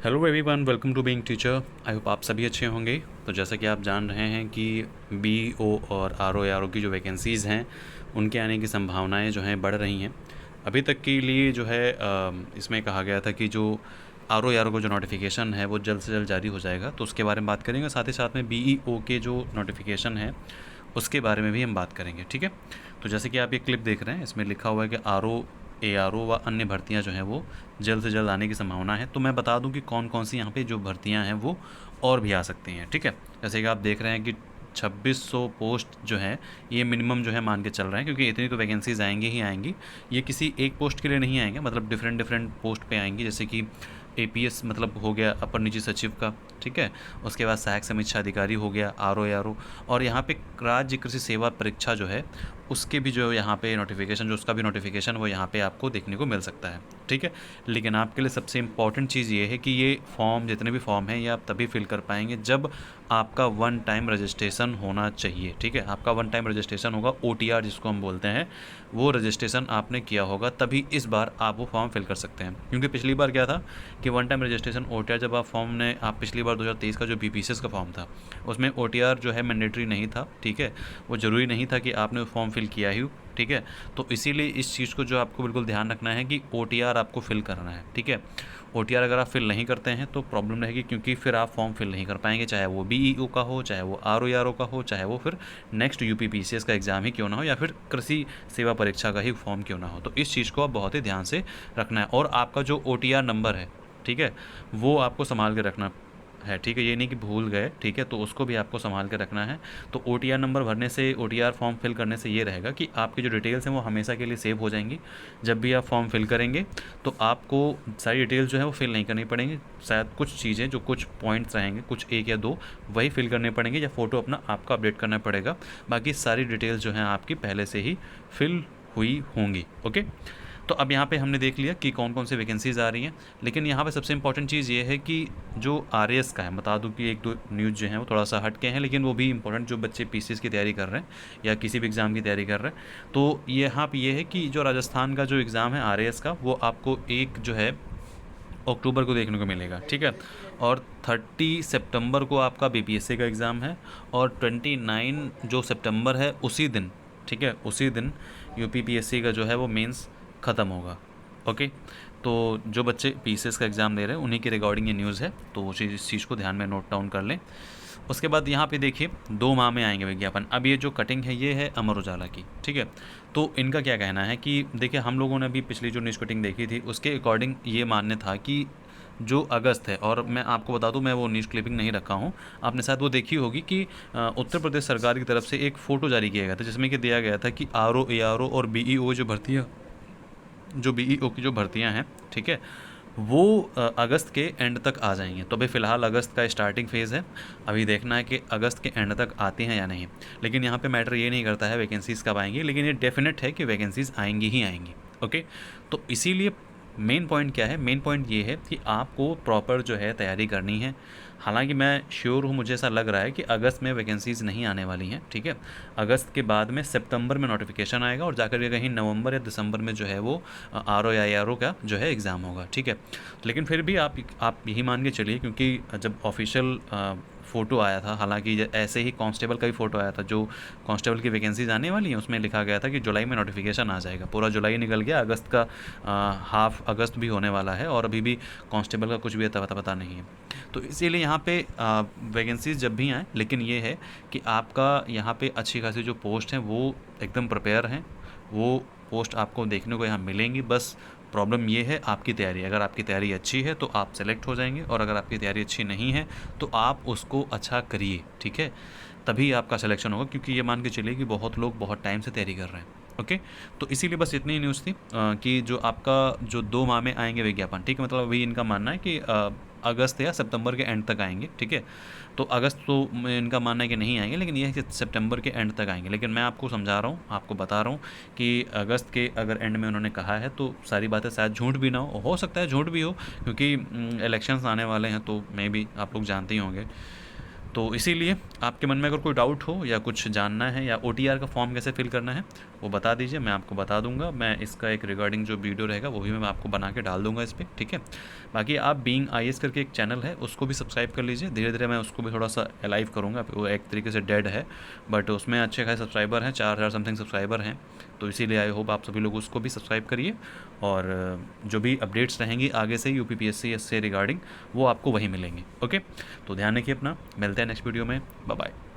Hello everyone, welcome to being teacher. I hope आप सभी अच्छे होंगे। तो जैसा कि आप जान रहे हैं कि बीईओ और आरओ की जो वैकेंसीज़ हैं उनके आने की संभावनाएं जो हैं बढ़ रही हैं। अभी तक के लिए जो है इसमें कहा गया था कि जो आरओ का जो नोटिफिकेशन है वो जल्द से जल्द जारी हो जाएगा, तो उसके बारे में बात करेंगे। साथ ही साथ में बीईओ के जो नोटिफिकेशन है उसके बारे में भी हम बात करेंगे, ठीक है। तो जैसे कि आप ये क्लिप देख रहे हैं, इसमें लिखा हुआ है कि एआरओ व अन्य भर्तियां जो हैं वो जल्द से जल्द आने की संभावना है। तो मैं बता दूं कि कौन कौन सी यहाँ पे जो भर्तियां हैं वो और भी आ सकती हैं, ठीक है। जैसे कि आप देख रहे हैं कि 2600 पोस्ट जो है ये मिनिमम जो है मान के चल रहे हैं, क्योंकि इतनी तो वैकेंसीज आएंगी ही आएंगी। ये किसी एक पोस्ट के लिए नहीं आएंगे, मतलब डिफरेंट डिफरेंट पोस्ट पे आएंगी। जैसे कि एपीएस मतलब हो गया अपर निजी सचिव का, ठीक है। उसके बाद सहायक समीक्षा अधिकारी हो गया आरओ। और यहाँ पे राज्य कृषि सेवा परीक्षा जो है उसके भी जो यहाँ पे नोटिफिकेशन, जो उसका भी नोटिफिकेशन वो यहाँ पे आपको देखने को मिल सकता है, ठीक है। लेकिन आपके लिए सबसे इम्पॉर्टेंट चीज़ ये है कि ये फॉर्म, जितने भी फॉर्म हैं, ये आप तभी फिल कर पाएंगे जब आपका वन टाइम रजिस्ट्रेशन होना चाहिए, ठीक है। आपका वन टाइम रजिस्ट्रेशन होगा, ओटीआर जिसको हम बोलते हैं, वो रजिस्ट्रेशन आपने किया होगा, तभी इस बार आप वो फॉर्म फिल कर सकते हैं। क्योंकि पिछली बार क्या था कि वन टाइम रजिस्ट्रेशन ओटीआर जब आप फॉर्म ने, आप पिछली बार 2023 का जो बीपीसीएस का फॉर्म था उसमें ओटीआर जो है मैंडेटरी नहीं था, ठीक है। वो ज़रूरी नहीं था कि आपने फॉर्म फिल किया ही हो, ठीक है। तो इसीलिए इस चीज़ को जो आपको बिल्कुल ध्यान रखना है कि ओटीआर आपको फिल करना है, ठीक है। ओटीआर अगर आप फिल नहीं करते हैं तो प्रॉब्लम रहेगी, क्योंकि फिर आप फॉर्म फिल नहीं कर पाएंगे, चाहे वो बीईओ का हो, चाहे वो आरओ का हो, चाहे वो फिर नेक्स्ट यूपीपीसीएस का एग्ज़ाम ही क्यों ना हो, या फिर कृषि सेवा परीक्षा का ही फॉर्म क्यों ना हो। तो इस चीज़ को आप बहुत ही ध्यान से रखना है। और आपका जो ओटीआर नंबर है, ठीक है, वो आपको संभाल के रखना है, ठीक है। ये नहीं कि भूल गए, ठीक है, तो उसको भी आपको संभाल के रखना है। तो ओटीआर नंबर भरने से, ओटीआर फॉर्म फिल करने से ये रहेगा कि आपकी जो डिटेल्स हैं वो हमेशा के लिए सेव हो जाएंगी। जब भी आप फॉर्म फिल करेंगे तो आपको सारी डिटेल्स जो है वो फिल नहीं करनी पड़ेंगी। शायद कुछ चीज़ें, जो कुछ पॉइंट्स रहेंगे, कुछ एक या दो, वही फिल करने पड़ेंगे, या फ़ोटो अपना आपका अपडेट करना पड़ेगा। बाकी सारी डिटेल्स जो हैं आपकी पहले से ही फिल हुई होंगी, ओके। तो अब यहाँ पे हमने देख लिया कि कौन कौन सी वैकेंसीज़ आ रही हैं। लेकिन यहाँ पे सबसे इंपॉर्टेंट चीज़ ये है कि जो आरएएस का है, बता दूँ कि एक दो न्यूज़ जो हैं वो थोड़ा सा हट के हैं, लेकिन वो भी इंपॉर्टेंट, जो बच्चे पीसीएस की तैयारी कर रहे हैं या किसी भी एग्ज़ाम की तैयारी कर रहे हैं। तो यहाँ पे ये है कि जो राजस्थान का जो एग्ज़ाम है आरएएस का, वो आपको एक जो है अक्टूबर को देखने को मिलेगा, ठीक है। और 30 सितंबर को आपका बीपीएससी का एग्ज़ाम है, और 29 जो सितंबर है उसी दिन, ठीक है, उसी दिन यूपीपीएससी का जो है वो मेंस ख़त्म होगा, ओके। तो जो बच्चे पीसीएस का एग्ज़ाम दे रहे हैं उन्हीं के रिगार्डिंग ये न्यूज़ है, तो वो चीज़, इस चीज़ को ध्यान में नोट डाउन कर लें। उसके बाद यहाँ पे देखिए 2 माह में आएंगे विज्ञापन। अब ये जो कटिंग है ये है अमर उजाला की, ठीक है। तो इनका क्या कहना है कि देखिए, हम लोगों ने अभी पिछली जो न्यूज़ कटिंग देखी थी उसके अकॉर्डिंग ये मान्य था कि जो अगस्त है, और मैं आपको बता दूं, मैं वो न्यूज़ क्लिपिंग नहीं रखा हूं, आपने शायद वो देखी होगी कि उत्तर प्रदेश सरकार की तरफ से एक फ़ोटो जारी किया गया था जिसमें कि दिया गया था कि आरओ एआरओ और बीईओ जो भर्तियाँ, जो बीईओ की जो भर्तियाँ हैं, ठीक है, वो अगस्त के एंड तक आ जाएंगे। तो अभी फ़िलहाल अगस्त का स्टार्टिंग फेज़ है, अभी देखना है कि अगस्त के एंड तक आती हैं या नहीं। लेकिन यहाँ पे मैटर ये नहीं करता है वैकेंसीज़ कब आएंगी, लेकिन ये डेफिनेट है कि वैकेंसीज़ आएंगी ही आएंगी, ओके। तो इसीलिए मेन पॉइंट क्या है, मेन पॉइंट ये है कि आपको प्रॉपर जो है तैयारी करनी है। हालांकि मैं श्योर हूँ, मुझे ऐसा लग रहा है कि अगस्त में वैकेंसीज़ नहीं आने वाली हैं, ठीक है। अगस्त के बाद में सितंबर में नोटिफिकेशन आएगा, और जाकर के कहीं नवंबर या दिसंबर में जो है वो आरओ या एआरओ का जो है एग्ज़ाम होगा, ठीक है। लेकिन फिर भी आप यही मान के चलिए, क्योंकि जब ऑफिशियल फ़ोटो आया था, हालांकि ऐसे ही कांस्टेबल का भी फ़ोटो आया था, जो कांस्टेबल की वैकेंसीज आने वाली हैं, उसमें लिखा गया था कि जुलाई में नोटिफिकेशन आ जाएगा। पूरा जुलाई निकल गया, अगस्त का हाफ अगस्त भी होने वाला है, और अभी भी कांस्टेबल का कुछ भी पता नहीं है। तो इसीलिए यहाँ पे वैकेंसीज जब भी आएँ, लेकिन ये है कि आपका यहाँ पे अच्छी खासी जो पोस्ट हैं वो एकदम प्रिपेयर हैं, वो पोस्ट आपको देखने को यहाँ मिलेंगी। बस प्रॉब्लम ये है आपकी तैयारी, अगर आपकी तैयारी अच्छी है तो आप सेलेक्ट हो जाएंगे, और अगर आपकी तैयारी अच्छी नहीं है तो आप उसको अच्छा करिए, ठीक है, तभी आपका सिलेक्शन होगा। क्योंकि ये मान के चलिए कि बहुत लोग बहुत टाइम से तैयारी कर रहे हैं, ओके। तो इसीलिए बस इतनी ही न्यूज़ थी कि जो आपका जो 2 माह में आएंगे विज्ञापन, ठीक है, मतलब अभी इनका मानना है कि अगस्त या सितंबर के एंड तक आएंगे, ठीक है। तो अगस्त तो इनका मानना है कि नहीं आएंगे, लेकिन ये है कि सितंबर के एंड तक आएंगे। लेकिन मैं आपको समझा रहा हूँ, आपको बता रहा हूँ कि अगस्त के अगर एंड में उन्होंने कहा है तो सारी बातें शायद झूठ भी ना हो सकता है झूठ भी हो, क्योंकि इलेक्शंस आने वाले हैं, तो मे भी आप लोग जानते ही होंगे। तो इसीलिए आपके मन में अगर कोई डाउट हो या कुछ जानना है या OTR का फॉर्म कैसे फिल करना है वो बता दीजिए, मैं आपको बता दूंगा। मैं इसका एक रिगार्डिंग जो वीडियो रहेगा वो भी मैं आपको बना के डाल दूंगा इस पर, ठीक है। बाकी आप बीइंग IAS करके एक चैनल है उसको भी सब्सक्राइब कर लीजिए, धीरे धीरे मैं उसको भी थोड़ा सा अलाइव करूँगा। वो एक तरीके से डेड है बट उसमें अच्छे खासे सब्सक्राइबर हैं, 4000 समथिंग सब्सक्राइबर हैं। तो इसीलिए आई होप आप सभी लोग उसको भी सब्सक्राइब करिए और जो भी अपडेट्स रहेंगी आगे से UPPSC से रिगार्डिंग वो आपको वहीं मिलेंगी। ओके, तो ध्यान रखिए अपना, मिलते हैं नेक्स्ट वीडियो में, बाय बाय।